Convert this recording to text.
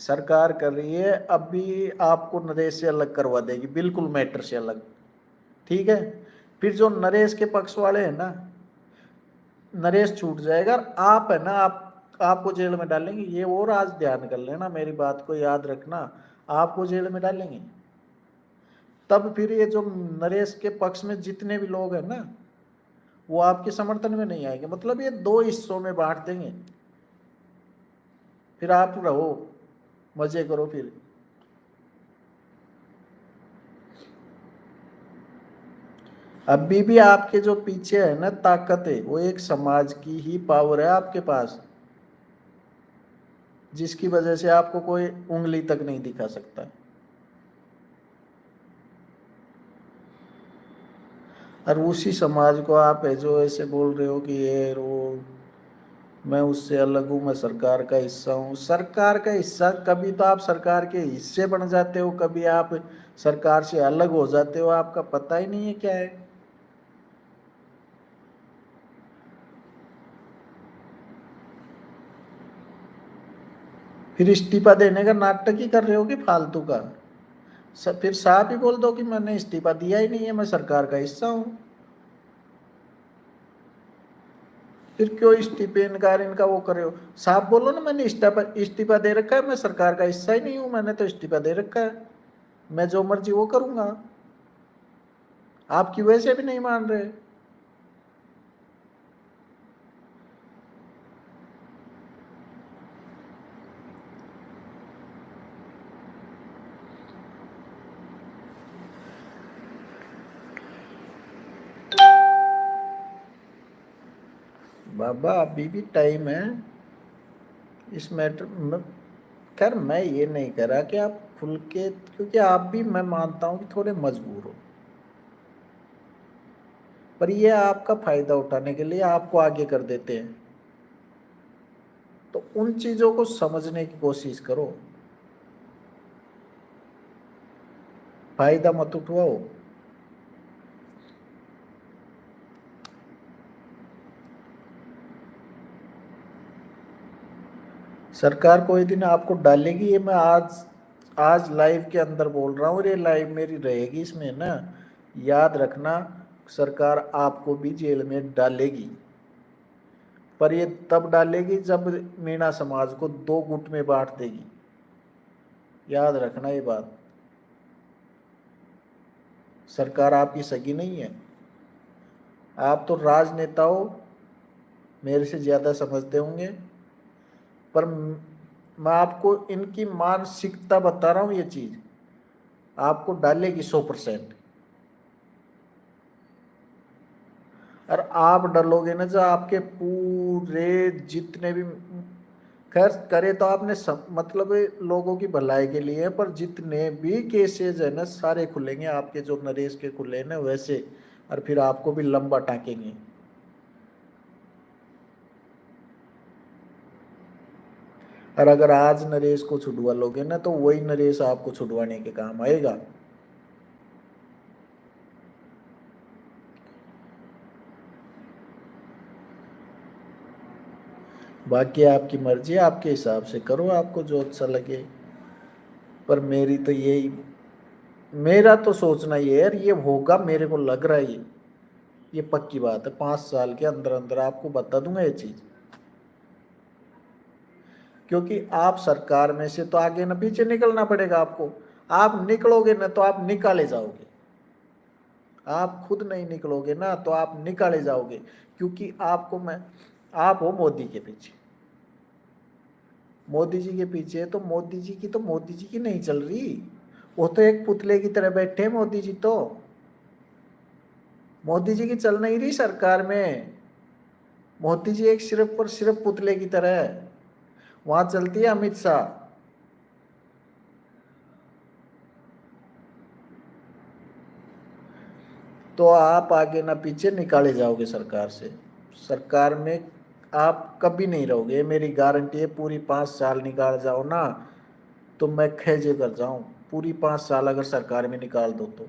सरकार कर रही है, अभी आपको नरेश से अलग करवा देगी, बिल्कुल मैटर से अलग। ठीक है, फिर जो नरेश के पक्ष वाले हैं ना, नरेश छूट जाएगा और आप है ना, आपको जेल में डालेंगे। ये और आज ध्यान कर लेना, मेरी बात को याद रखना, आपको जेल में डालेंगे। तब फिर ये जो नरेश के पक्ष में जितने भी लोग हैं ना, वो आपके समर्थन में नहीं आएंगे। मतलब ये दो हिस्सों में बांट देंगे, फिर आप रहो, मजे करो फिर। अभी भी आपके जो पीछे है ना ताकत है, वो एक समाज की ही पावर है आपके पास, जिसकी वजह से आपको कोई उंगली तक नहीं दिखा सकता। और उसी समाज को आप है जो ऐसे बोल रहे हो कि ये वो, मैं उससे अलग हूँ, मैं सरकार का हिस्सा हूँ। सरकार का हिस्सा, कभी तो आप सरकार के हिस्से बन जाते हो, कभी आप सरकार से अलग हो जाते हो, आपका पता ही नहीं है क्या है। फिर इस्तीफा देने का नाटक ही कर रहे हो कि फालतू का। फिर साफ ही बोल दो कि मैंने इस्तीफा दिया ही नहीं है, मैं सरकार का हिस्सा हूँ। फिर क्यों इस्तीफे इनकार इनका वो कर रहे हो? साफ बोलो ना, मैंने इस्तीफा इस्तीफा दे रखा है, मैं सरकार का हिस्सा ही नहीं हूँ, मैंने तो इस्तीफा दे रखा है, मैं जो मर्जी वो करूंगा। आपकी वजह से भी नहीं मान रहे। बाबा अभी भी टाइम है इस मैटर में। खैर मैं ये नहीं कह रहा कि आप खुल के, क्योंकि आप भी, मैं मानता हूँ कि थोड़े मजबूर हो, पर ये आपका फायदा उठाने के लिए आपको आगे कर देते हैं। तो उन चीजों को समझने की कोशिश करो, फायदा मत उठवाओ। सरकार कोई दिन आपको डालेगी, ये मैं आज आज लाइव के अंदर बोल रहा हूँ, और ये लाइव मेरी रहेगी इसमें ना, याद रखना। सरकार आपको भी जेल में डालेगी, पर ये तब डालेगी जब मीणा समाज को दो गुट में बांट देगी। याद रखना ये बात। सरकार आपकी सगी नहीं है। आप तो राजनेता हो, मेरे से ज्यादा समझते होंगे, पर मैं आपको इनकी मानसिकता बता रहा हूं। ये चीज आपको डालेगी 100%। और आप डलोगे ना, जो आपके पूरे जितने भी, खैर करे तो आपने सब, मतलब लोगों की भलाई के लिए है, पर जितने भी केसेस है ना सारे खुलेंगे आपके, जो नरेश के खुले ना वैसे। और फिर आपको भी लंबा टाँकेंगे। और अगर आज नरेश को छुड़वा लोगे ना, तो वही नरेश आपको छुड़वाने के काम आएगा। बाकी आपकी मर्जी, आपके हिसाब से करो, आपको जो अच्छा लगे। पर मेरी तो यही, मेरा तो सोचना ये है यार, ये होगा, मेरे को लग रहा है ये पक्की बात है। 5 साल के अंदर अंदर आपको बता दूंगा ये चीज। क्योंकि आप सरकार में से तो आगे ना पीछे निकलना पड़ेगा आपको। आप निकलोगे ना तो आप निकाले जाओगे। आप खुद नहीं निकलोगे ना तो आप निकाले जाओगे। क्योंकि आपको मैं, आप हो मोदी के पीछे, मोदी जी के पीछे, तो मोदी जी की तो मोदी जी की नहीं चल रही। वो तो एक पुतले की तरह बैठे हैं मोदी जी तो। मोदी जी की चल नहीं रही सरकार में। मोदी जी एक सिर्फ और सिर्फ पुतले की तरह है। वहां चलती है अमित शाह। तो आप आगे ना पीछे निकाले जाओगे सरकार से। सरकार में आप कभी नहीं रहोगे, ये मेरी गारंटी है। पूरी 5 साल निकाल जाओ ना, तो मैं खेजे कर जाऊं। पूरी 5 साल अगर सरकार में निकाल दो तो